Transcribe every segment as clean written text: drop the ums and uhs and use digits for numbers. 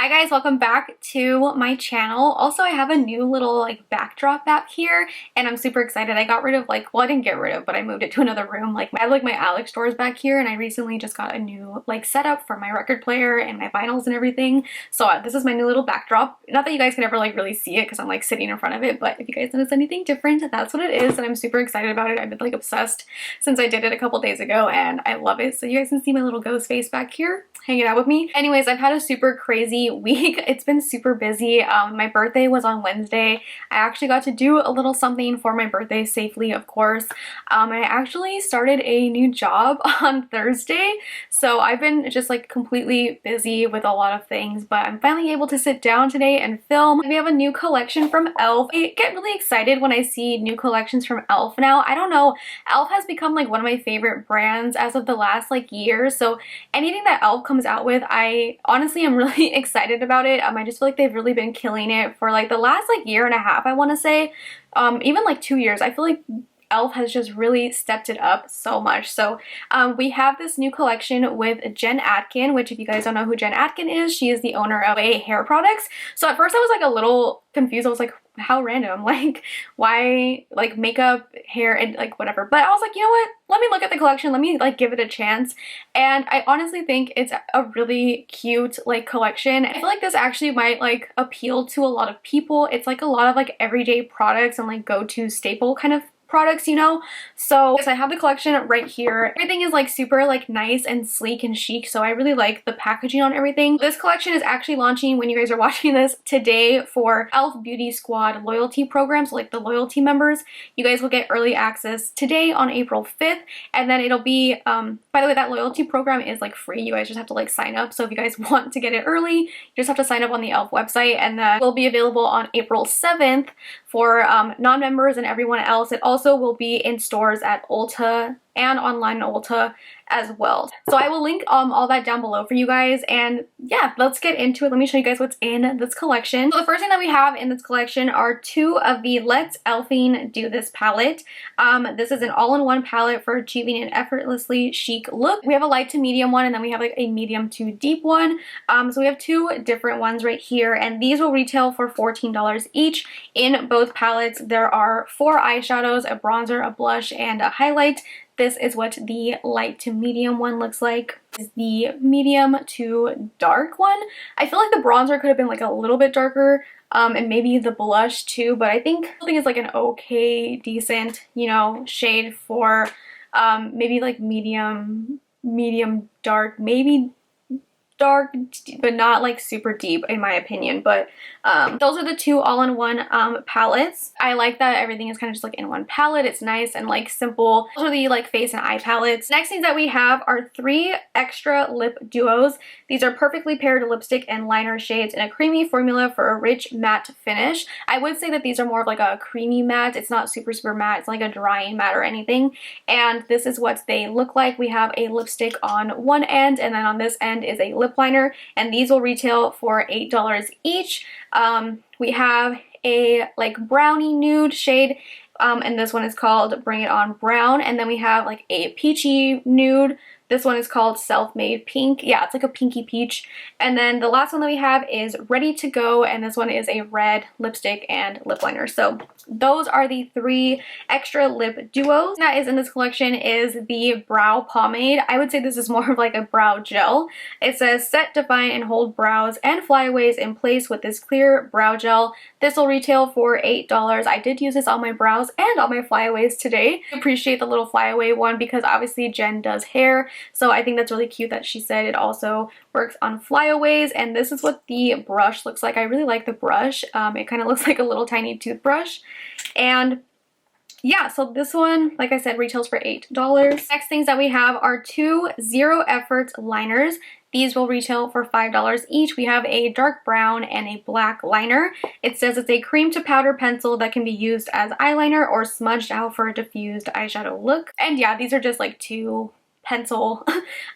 Hi guys, welcome back to my channel. Also, I have a new little like backdrop back here and I'm super excited. I got rid of well, I didn't get rid of, but I moved it to another room. I have my Alex drawers back here and I recently just got a new setup for my record player and my vinyls and everything. So this is my new little backdrop. Not that you guys can ever really see it because I'm sitting in front of it, but if you guys notice anything different, that's what it is and I'm super excited about it. I've been obsessed since I did it a couple days ago and I love it. So you guys can see my little ghost face back here hanging out with me. Anyways, I've had a super crazy week. It's been super busy. My birthday was on Wednesday. I actually got to do a little something for my birthday safely, of course. I actually started a new job on Thursday, so I've been just completely busy with a lot of things, but I'm finally able to sit down today and film. We have a new collection from ELF. I get really excited when I see new collections from ELF now. I don't know, ELF has become one of my favorite brands as of the last year, so anything that ELF comes out with, I honestly am really excited about it. I just feel like they've really been killing it for the last year and a half, I want to say. Even 2 years. I feel like ELF has just really stepped it up so much. So we have this new collection with Jen Atkin, which if you guys don't know who Jen Atkin is, she is the owner of A Hair Products. So at first I was a little confused. I was like, how random, why makeup, hair, and whatever. But I was like, you know what, let me look at the collection, let me give it a chance. And I honestly think it's a really cute collection. I feel like this actually might appeal to a lot of people. It's a lot of everyday products and go-to staple kind of products, you know. So yes, I have the collection right here. Everything is super nice and sleek and chic, so I really like the packaging on everything. This collection is actually launching when you guys are watching this today for ELF Beauty Squad loyalty programs, the loyalty members. You guys will get early access today on April 5th, and then it'll be by the way, that loyalty program is free. You guys just have to sign up. So if you guys want to get it early, you just have to sign up on the ELF website, and then will be available on April 7th for non-members and everyone else. It also will be in stores at Ulta and online Ulta as well. So I will link all that down below for you guys, and yeah, let's get into it. Let me show you guys what's in this collection. So the first thing that we have in this collection are two of the Let's Elfing Do This palette. This is an all-in-one palette for achieving an effortlessly chic look. We have a light to medium one, and then we have a medium to deep one. So we have two different ones right here, and these will retail for $14 each. In both palettes there are 4 eyeshadows, a bronzer, a blush, and a highlight. This is what the light to medium one looks like. This is the medium to dark one. I feel like the bronzer could have been a little bit darker, and maybe the blush too, but I think it's an okay, decent, you know, shade for maybe medium dark, maybe dark, but not super deep in my opinion. But those are the two all-in-one palettes. I like that everything is kind of just in one palette. It's nice and simple. Those are the face and eye palettes. Next things that we have are 3 extra lip duos. These are perfectly paired lipstick and liner shades in a creamy formula for a rich matte finish. I would say that these are more of a creamy matte. It's not super matte. It's a drying matte or anything. And this is what they look like. We have a lipstick on one end, and then on this end is a lip liner, and these will retail for $8 each. We have a brownie nude shade, and this one is called Bring It On Brown, and then we have a peachy nude. This one is called Self-Made Pink. Yeah, it's a pinky peach. And then the last one that we have is Ready to Go, and this one is a red lipstick and lip liner. So those are the 3 extra lip duos. That is in this collection is the brow pomade. I would say this is more of a brow gel. It says set, define, and hold brows and flyaways in place with this clear brow gel. This will retail for $8. I did use this on my brows and on my flyaways today. I appreciate the little flyaway one because obviously Jen does hair. So I think that's really cute that she said it also works on flyaways, and this is what the brush looks like. I really like the brush. It kind of looks like a little tiny toothbrush. And yeah, so this one, like I said, retails for $8. Next things that we have are 2 zero effort liners. These will retail for $5 each. We have a dark brown and a black liner. It says it's a cream to powder pencil that can be used as eyeliner or smudged out for a diffused eyeshadow look. And yeah, these are just 2 pencil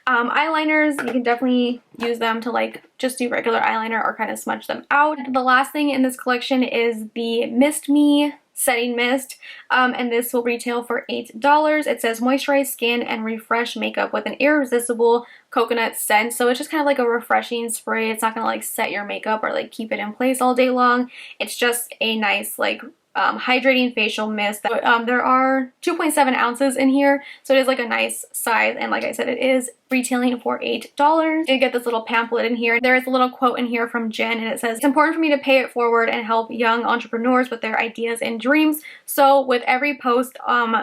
eyeliners. You can definitely use them to just do regular eyeliner or kind of smudge them out. The last thing in this collection is the Mist Me setting mist, and this will retail for $8. It says moisturize skin and refresh makeup with an irresistible coconut scent. So it's just kind of like a refreshing spray. It's not gonna like set your makeup or like keep it in place all day long. It's just a nice like hydrating facial mist. There are 2.7 ounces in here, so it is like a nice size, and like I said, it is retailing for $8. You get this little pamphlet in here. There is a little quote in here from Jen, and it says, "It's important for me to pay it forward and help young entrepreneurs with their ideas and dreams. So with every post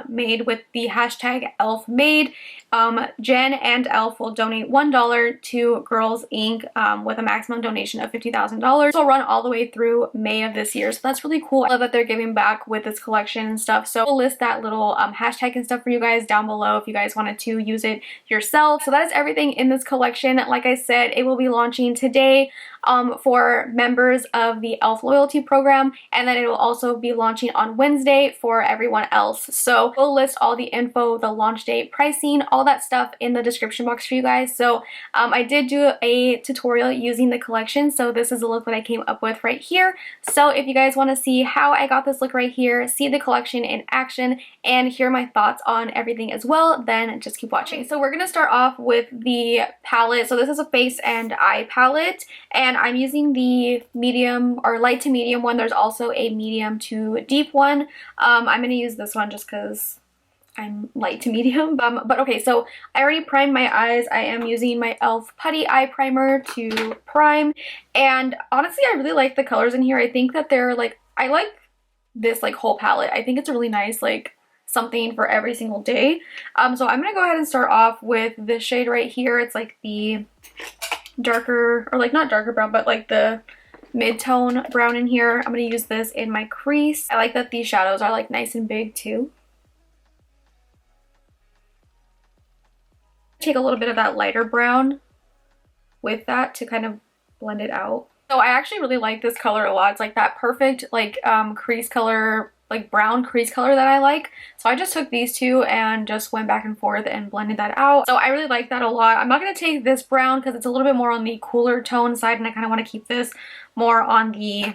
made with the hashtag ELFMADE, Jen and ELF will donate $1 to Girls Inc. With a maximum donation of $50,000. So it'll run all the way through May of this year. So that's really cool. I love that they're giving back with this collection and stuff. So I'll list that little hashtag and stuff for you guys down below if you guys wanted to use it yourself. So that is everything in this collection. Like I said, it will be launching today for members of the ELF loyalty program, and then it will also be launching on Wednesday for everyone else. So we'll list all the info, the launch date, pricing, all that stuff in the description box for you guys. So I did do a tutorial using the collection, so this is the look that I came up with right here. So if you guys want to see how I got this look right here, see the collection in action, and hear my thoughts on everything as well, then just keep watching. So we're going to start off with the palette. So this is a face and eye palette, and I'm using the medium or light to medium one. There's also a medium to deep one. I'm going to use this one just because I'm light to medium. But okay, so I already primed my eyes. I am using my ELF Putty Eye Primer to prime, and honestly I really like the colors in here. I think that they're like, I like this like whole palette. I think it's a really nice like something for every single day. So I'm gonna go ahead and start off with this shade right here. It's like the darker, or like not darker brown, but like the mid-tone brown in here. I'm gonna use this in my crease. I like that these shadows are like nice and big too. Take a little bit of that lighter brown with that to kind of blend it out. So I actually really like this color a lot. It's like that perfect like crease color, like brown crease color that I like. So I just took these two and just went back and forth and blended that out. So I really like that a lot. I'm not going to take this brown because it's a little bit more on the cooler tone side, and I kind of want to keep this more on the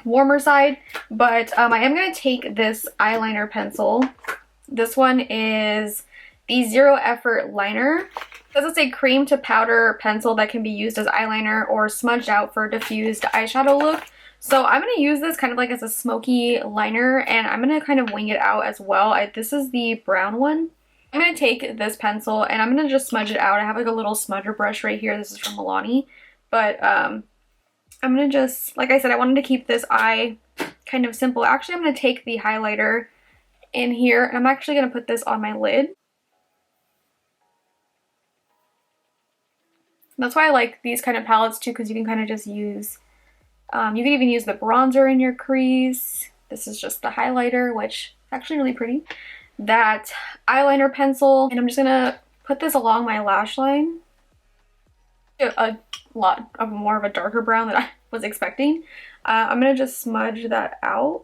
warmer side. But I am going to take this eyeliner pencil. This one is the Zero Effort Liner. This is a cream to powder pencil that can be used as eyeliner or smudged out for a diffused eyeshadow look. So I'm going to use this kind of like as a smoky liner, and I'm going to kind of wing it out as well. This is the brown one. I'm going to take this pencil and I'm going to just smudge it out. I have like a little smudger brush right here. This is from Milani. But I'm going to just, like I said, I wanted to keep this eye kind of simple. Actually, I'm going to take the highlighter in here, and I'm actually going to put this on my lid. That's why I like these kind of palettes too, because you can kind of just use, you can even use the bronzer in your crease. This is just the highlighter, which is actually really pretty. That eyeliner pencil, and I'm just gonna put this along my lash line. A lot of more of a darker brown than I was expecting. I'm gonna just smudge that out.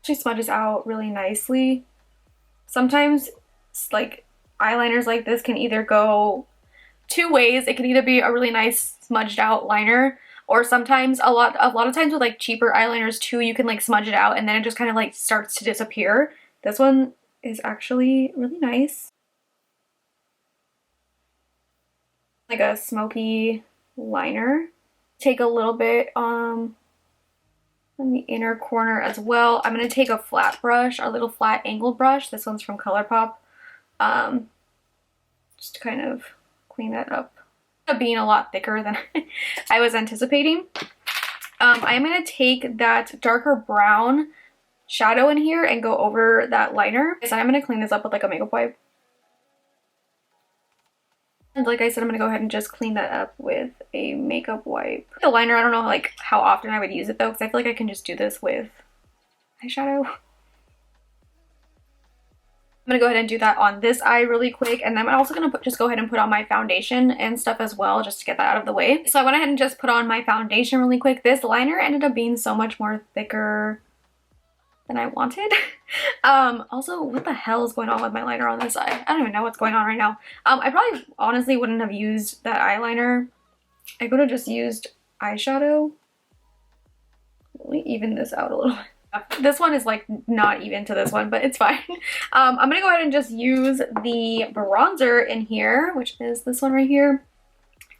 She smudges out really nicely. Sometimes like eyeliners like this can either go two ways. It can either be a really nice smudged out liner, or sometimes a lot of times with like cheaper eyeliners too, you can like smudge it out and then it just kind of like starts to disappear. This one is actually really nice. Like a smoky liner. Take a little bit on the inner corner as well. I'm going to take a flat brush, a little flat angled brush. This one's from ColourPop. Just to kind of clean that up. Being a lot thicker than I was anticipating. I'm going to take that darker brown shadow in here and go over that liner. So I'm going to clean this up with like a makeup wipe. And like I said, I'm going to go ahead and just clean that up with a makeup wipe. The liner, I don't know like how often I would use it though, because I feel like I can just do this with eyeshadow. I'm going to go ahead and do that on this eye really quick, and then I'm also going to just go ahead and put on my foundation and stuff as well, just to get that out of the way. So I went ahead and just put on my foundation really quick. This liner ended up being so much more thicker than I wanted. Also, what the hell is going on with my liner on this eye? I don't even know what's going on right now. I probably honestly wouldn't have used that eyeliner I could have just used eyeshadow. Let me even this out a little bit. This one is like not even to this one, but it's fine. I'm gonna go ahead and just use the bronzer in here, which is this one right here,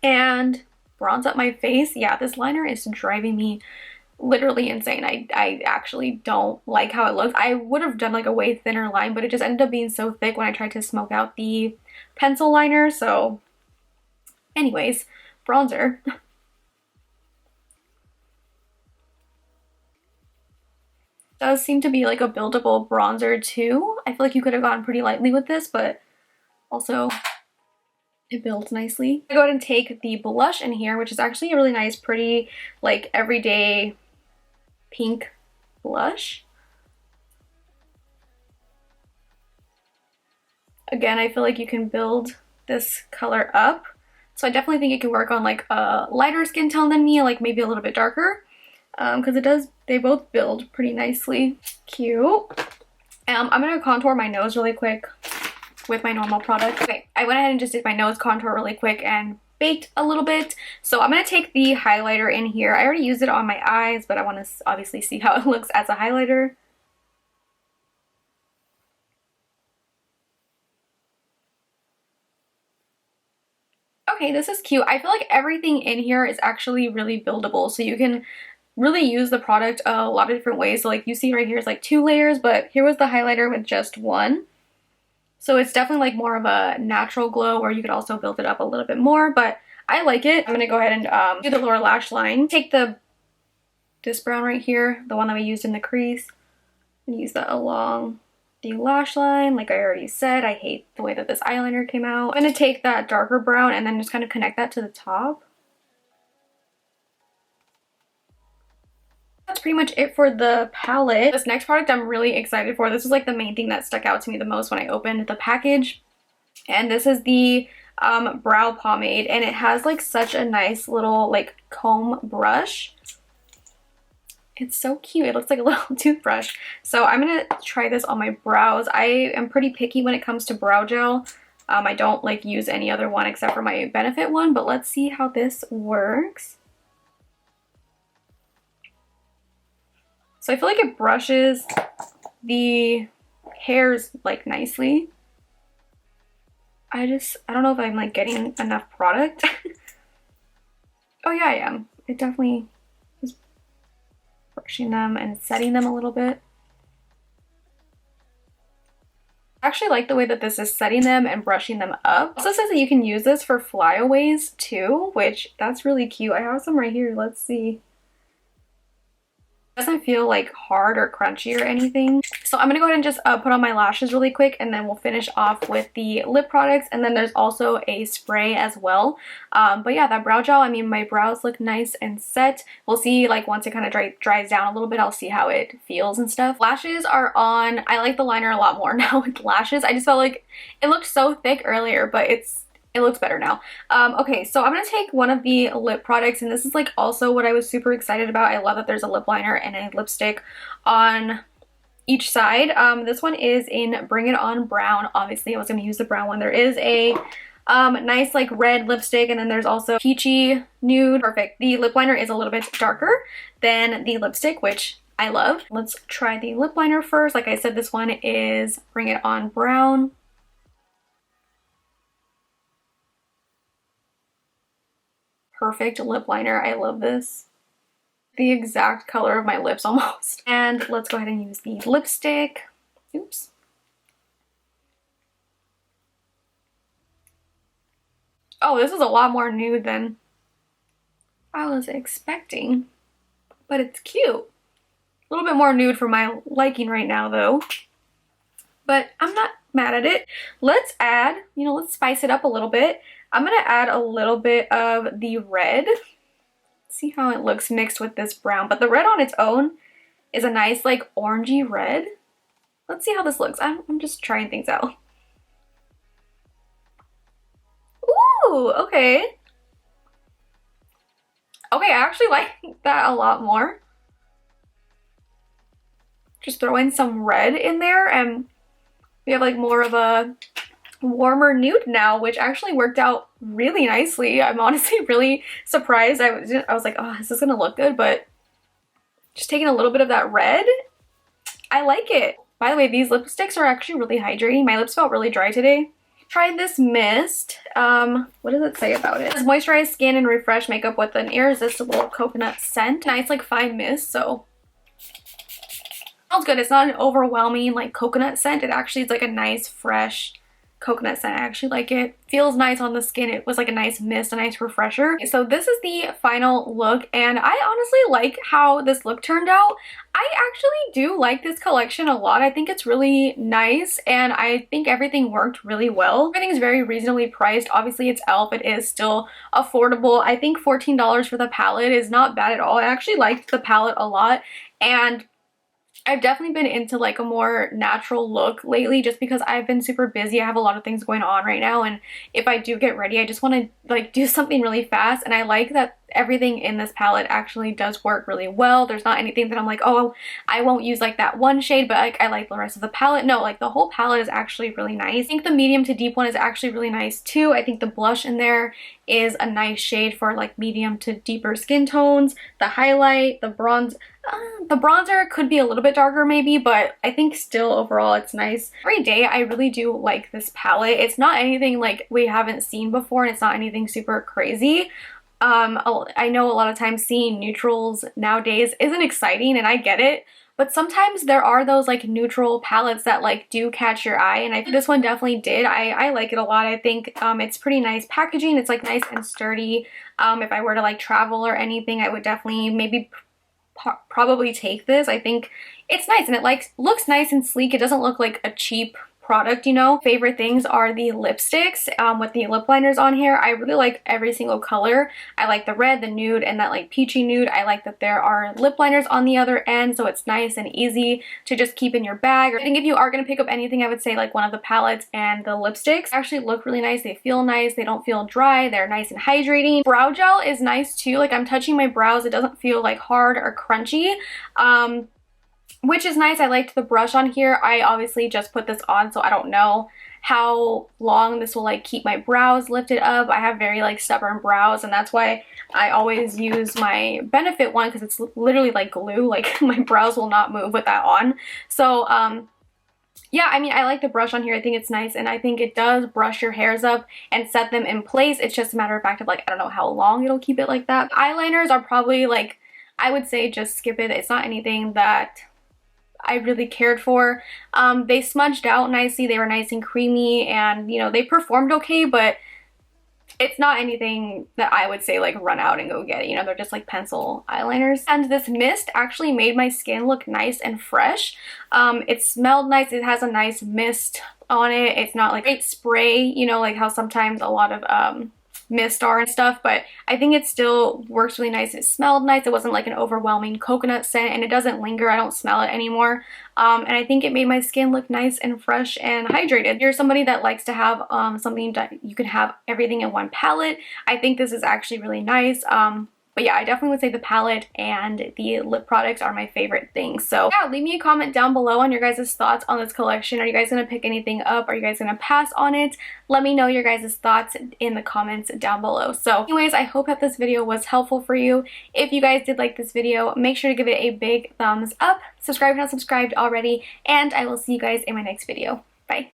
and bronze up my face. Yeah, this liner is driving me literally insane. I actually don't like how it looks. I would have done like a way thinner line, but it just ended up being so thick when I tried to smoke out the pencil liner. So anyways, bronzer. Does seem to be like a buildable bronzer too. I feel like you could have gone pretty lightly with this, but also it builds nicely. I go ahead and take the blush in here, which is actually a really nice, pretty, like everyday pink blush. Again, I feel like you can build this color up. So I definitely think it can work on like a lighter skin tone than me, like maybe a little bit darker. Because they both build pretty nicely. Cute. I'm gonna contour my nose really quick with my normal product. Okay, I went ahead and just did my nose contour really quick and baked a little bit. So I'm gonna take the highlighter in here. I already used it on my eyes, but I want to obviously see how it looks as a highlighter. Okay, this is cute. I feel like everything in here is actually really buildable, so you can really use the product a lot of different ways. So like you see right here is like 2 layers, but here was the highlighter with just 1. So it's definitely like more of a natural glow, where you could also build it up a little bit more, but I like it. I'm gonna go ahead and do the lower lash line. Take this brown right here, the one that we used in the crease, and use that along the lash line. Like I already said, I hate the way that this eyeliner came out. I'm gonna take that darker brown and then just kind of connect that to the top. That's pretty much it for the palette. This next product I'm really excited for. This is like the main thing that stuck out to me the most when I opened the package. And this is the brow pomade, and it has like such a nice little like comb brush. It's so cute. It looks like a little toothbrush. So I'm gonna try this on my brows. I am pretty picky when it comes to brow gel. I don't like use any other one except for my Benefit one, but let's see how this works. So I feel like it brushes the hairs like nicely. I don't know if I'm like getting enough product. Oh yeah, I am. It definitely is brushing them and setting them a little bit. I actually like the way that this is setting them and brushing them up. It also says that you can use this for flyaways too, which that's really cute. I have some right here. Let's see. It doesn't feel like hard or crunchy or anything. So I'm gonna go ahead and just put on my lashes really quick, and then we'll finish off with the lip products, and then there's also a spray as well. But yeah, that brow gel, I mean, my brows look nice and set. We'll see, like once it kind of dries down a little bit, I'll see how it feels and stuff. Lashes are on. I like the liner a lot more now with lashes. I just felt like it looked so thick earlier, but it looks better now. Okay, so I'm gonna take one of the lip products, and this is like also what I was super excited about. I love that there's a lip liner and a lipstick on each side. This one is in Bring It On Brown. Obviously, I was gonna use the brown one. There is a nice like red lipstick, and then there's also peachy nude. Perfect. The lip liner is a little bit darker than the lipstick, which I love. Let's try the lip liner first. Like I said, this one is Bring It On Brown. Perfect lip liner. I love this. The exact color of my lips almost. And let's go ahead and use the lipstick. Oops. Oh, this is a lot more nude than I was expecting, but it's cute. A little bit more nude for my liking right now though, but I'm not mad at it. Let's add, let's spice it up a little bit. I'm gonna add a little bit of the red. See how it looks mixed with this brown, but the red on its own is a nice like orangey red. Let's see how this looks. I'm just trying things out. Ooh, okay. Okay, I actually like that a lot more. Just throw in some red in there, and we have like more of a warmer nude now, which actually worked out really nicely. I'm honestly really surprised. I was like, oh, is this gonna look good? But just taking a little bit of that red, I like it. By the way, these lipsticks are actually really hydrating. My lips felt really dry today. Tried this mist. What does it say about it? It says moisturize skin and refresh makeup with an irresistible coconut scent. Nice like fine mist, so smells good. It's not an overwhelming like coconut scent. It actually is like a nice fresh coconut scent. I actually like it. Feels nice on the skin. It was like a nice mist, a nice refresher. So this is the final look, and I honestly like how this look turned out. I actually do like this collection a lot. I think it's really nice, and I think everything worked really well. Everything's very reasonably priced. Obviously it's e.l.f. It is still affordable. I think $14 for the palette is not bad at all. I actually liked the palette a lot, and I've definitely been into like a more natural look lately just because I've been super busy. I have a lot of things going on right now, and if I do get ready, I just want to like do something really fast, and I like that everything in this palette actually does work really well. There's not anything that I'm like, oh, I won't use like that one shade, but like I like the rest of the palette. No, like the whole palette is actually really nice. I think the medium to deep one is actually really nice too. I think the blush in there is a nice shade for like medium to deeper skin tones. The highlight, the bronzer could be a little bit darker maybe, but I think still overall it's nice. Every day I really do like this palette. It's not anything like we haven't seen before, and it's not anything super crazy. I know a lot of times seeing neutrals nowadays isn't exciting, and I get it, but sometimes there are those like neutral palettes that like do catch your eye, and I think this one definitely did. I like it a lot. I think it's pretty nice packaging. It's like nice and sturdy. If I were to like travel or anything, I would definitely maybe probably take this. I think it's nice, and it like looks nice and sleek. It doesn't look like a cheap product, you know. Favorite things are the lipsticks with the lip liners on here. I really like every single color. I like the red, the nude, and that like peachy nude. I like that there are lip liners on the other end, so it's nice and easy to just keep in your bag. I think if you are going to pick up anything, I would say like one of the palettes and the lipsticks actually look really nice. They feel nice. They don't feel dry. They're nice and hydrating. Brow gel is nice too. Like I'm touching my brows. It doesn't feel like hard or crunchy. Which is nice. I liked the brush on here. I obviously just put this on, so I don't know how long this will like keep my brows lifted up. I have very like stubborn brows, and that's why I always use my Benefit one, because it's literally like glue. Like my brows will not move with that on. So yeah, I mean, I like the brush on here. I think it's nice, and I think it does brush your hairs up and set them in place. It's just a matter of fact of like, I don't know how long it'll keep it like that. Eyeliners are probably like, I would say just skip it. It's not anything that I really cared for. They smudged out nicely. They were nice and creamy, and you know, they performed okay, but it's not anything that I would say like run out and go get it. You know, they're just like pencil eyeliners. And this mist actually made my skin look nice and fresh. It smelled nice. It has a nice mist on it. It's not like great spray, you know, like how sometimes a lot of mist are and stuff, but I think it still works really nice. It smelled nice. It wasn't like an overwhelming coconut scent, and it doesn't linger. I don't smell it anymore. And I think it made my skin look nice and fresh and hydrated. If you're somebody that likes to have something that you can have everything in one palette, I think this is actually really nice. But yeah, I definitely would say the palette and the lip products are my favorite things. So yeah, leave me a comment down below on your guys' thoughts on this collection. Are you guys going to pick anything up? Are you guys going to pass on it? Let me know your guys' thoughts in the comments down below. So anyways, I hope that this video was helpful for you. If you guys did like this video, make sure to give it a big thumbs up. Subscribe if you're not subscribed already, and I will see you guys in my next video.